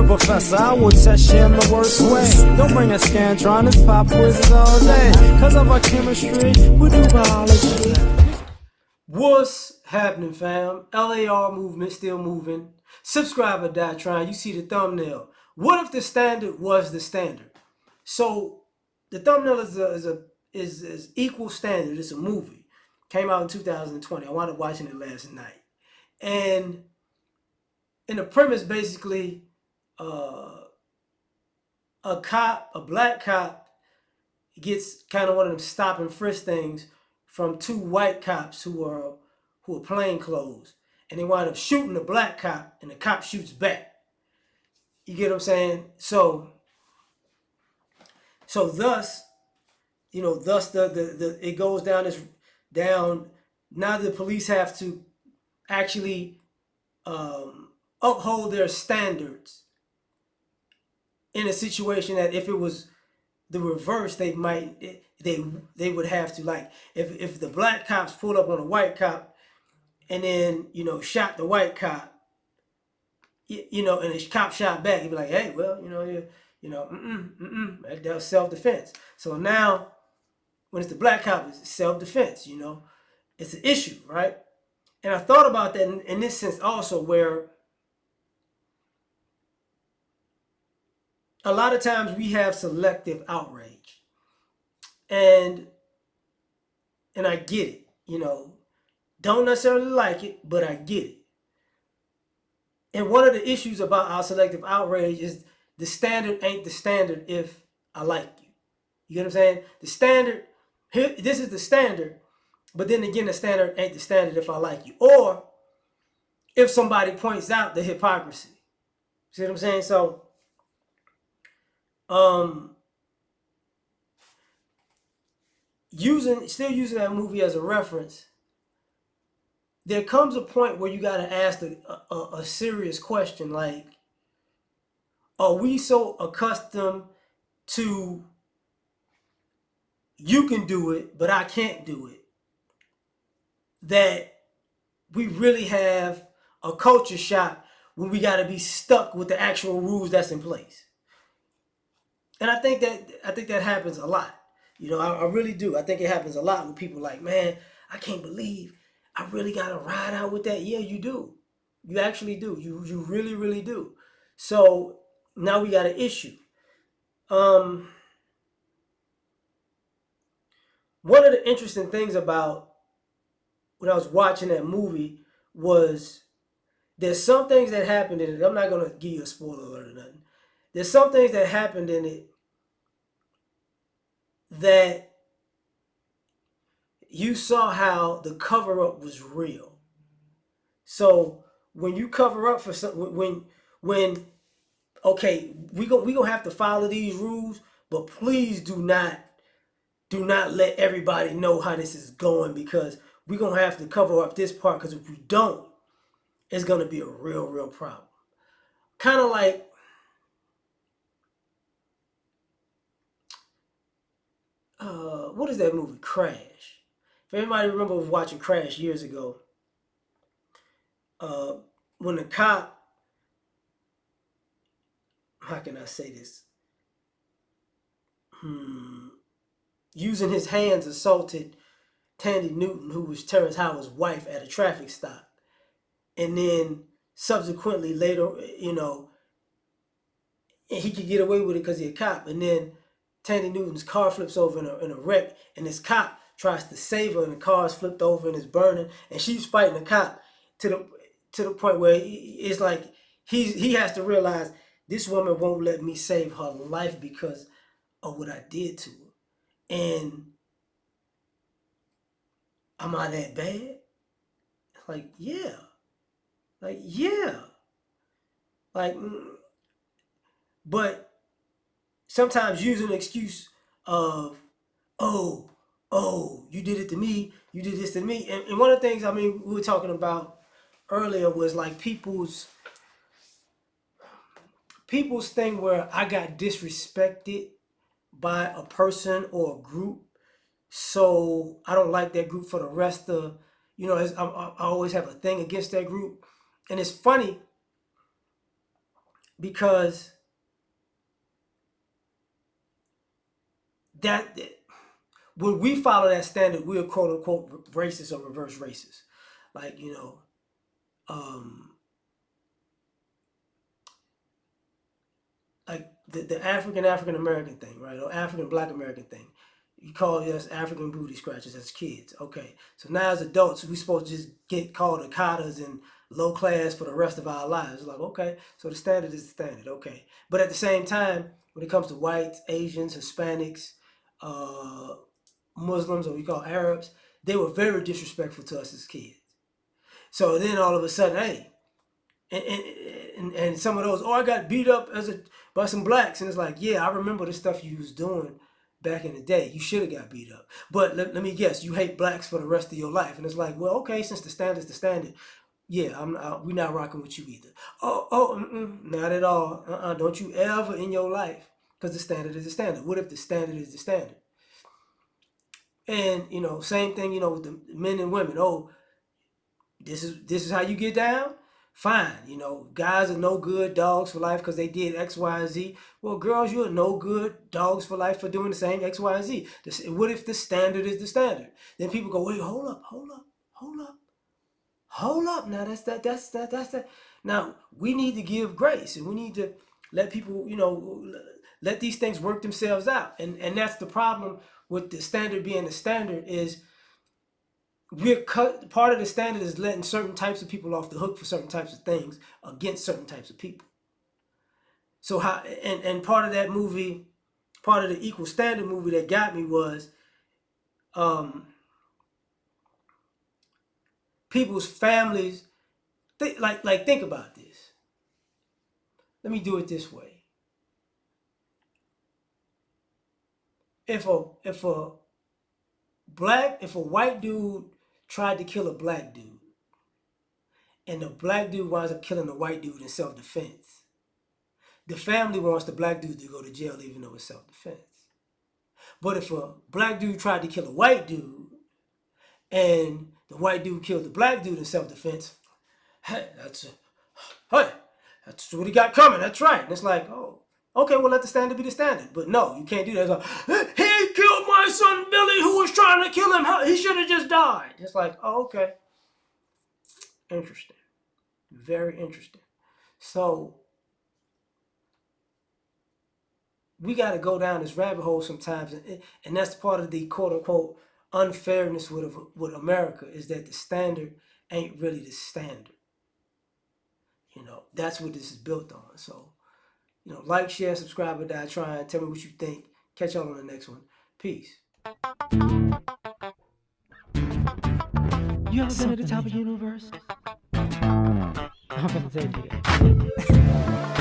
professor, I will test you in the worst way. Don't bring a scantron, it's pop quizzes all day. Cause of our chemistry, we do biology. What's happening, fam? L.A.R. movement still moving. Subscribe or die trying. You see the thumbnail. What if the standard was the standard? So the thumbnail is equal standard. It's a movie. Came out in 2020. I wound up watching it last night. And in the premise, basically, a black cop, gets kind of one of them stop and frisk things from two white cops who are plain clothes, and they wind up shooting the black cop, and the cop shoots back. You get what I'm saying? So thus, the it goes down. Now the police have to actually uphold their standards in a situation that if it was the reverse, they would have to, like, if the black cops pulled up on a white cop and then shot the white cop, and the cop shot back, he'd be like, hey, well, that was self-defense. So now when it's the black cop, it's self-defense. It's an issue, right? And I thought about that in this sense also, where a lot of times we have selective outrage, and I get it. Don't necessarily like it, but I get it. And one of the issues about our selective outrage is the standard ain't the standard if I like you. You get what I'm saying? The standard, here, this is the standard, but then again, the standard ain't the standard if I like you. Or if somebody points out the hypocrisy. See what I'm saying? So, still using that movie as a reference, there comes a point where you got to ask a serious question, like, are we so accustomed to you can do it, but I can't do it, that we really have a culture shock when we got to be stuck with the actual rules that's in place? And I think that happens a lot. I really do. I think it happens a lot with people like, man, I can't believe I really got to ride out with that. Yeah, you do. You actually do. You really, really do. So now we got an issue. One of the interesting things about when I was watching that movie was there's some things that happened in it. I'm not going to give you a spoiler alert or nothing. There's some things that happened in it that you saw how the cover-up was real. So when you cover up for something, when okay, we gonna have to follow these rules, but please do not let everybody know how this is going, because we're gonna have to cover up this part, because if we don't, it's gonna be a real problem. Kind of like what is that movie, Crash? If anybody remember watching Crash years ago, when the cop, how can I say this? Using his hands assaulted Tandy Newton, who was Terrence Howard's wife, at a traffic stop. And then subsequently later, he could get away with it because he's a cop. And then Tandy Newton's car flips over in a wreck, and this cop tries to save her, and the car's flipped over and it's burning, and she's fighting the cop to the point where it's like he has to realize this woman won't let me save her life because of what I did to her. And am I that bad? Like, yeah. Like, yeah. Like, but sometimes using an excuse of, oh, you did it to me, you did this to me. And one of the things, we were talking about earlier was like people's thing where I got disrespected by a person or a group, so I don't like that group for the rest of, I always have a thing against that group. And it's funny, because that when we follow that standard, we're quote unquote racist or reverse racist. Like, like the African American thing, right? Or African Black American thing. You call us African booty scratchers as kids. Okay. So now as adults, we supposed to just get called Akatas and low class for the rest of our lives. It's like, okay, so the standard is the standard. Okay. But at the same time, when it comes to whites, Asians, Hispanics, uh, Muslims, or we call Arabs, they were very disrespectful to us as kids. So then all of a sudden, hey, and some of those, oh, I got beat up by some blacks, and it's like, yeah, I remember the stuff you was doing back in the day. You should have got beat up, but let me guess, you hate blacks for the rest of your life, and it's like, well, okay, since the standard's the standard, yeah, we're not rocking with you either. Not at all. Don't you ever in your life, because the standard is the standard. What if the standard is the standard? And same thing, with the men and women. Oh, this is how you get down. Fine, guys are no good dogs for life because they did X, Y, and Z. Well, girls, you're no good dogs for life for doing the same X, Y, and Z. What if the standard is the standard? Then people go, wait, hold up. Now that's that. Now we need to give grace, and we need to let people, let these things work themselves out. And that's the problem with the standard being the standard is part of the standard is letting certain types of people off the hook for certain types of things against certain types of people. So how and part of that movie, part of the equal standard movie that got me was people's families. Think about this. Let me do it this way. If a white dude tried to kill a black dude, and the black dude winds up killing the white dude in self-defense, the family wants the black dude to go to jail even though it's self-defense. But if a black dude tried to kill a white dude, and the white dude killed the black dude in self-defense, that's what he got coming. That's right. And it's like, oh, okay, well, let the standard be the standard. But no, you can't do that. It's like, he killed my son Billy who was trying to kill him. He should have just died. It's like, oh, okay. Interesting. Very interesting. So we got to go down this rabbit hole sometimes. And that's part of the quote-unquote unfairness with America is that the standard ain't really the standard. That's what this is built on. So, like, share, subscribe, or die trying. Tell me what you think. Catch y'all on the next one. Peace. You ever been at the top of the universe? I'm gonna say it again.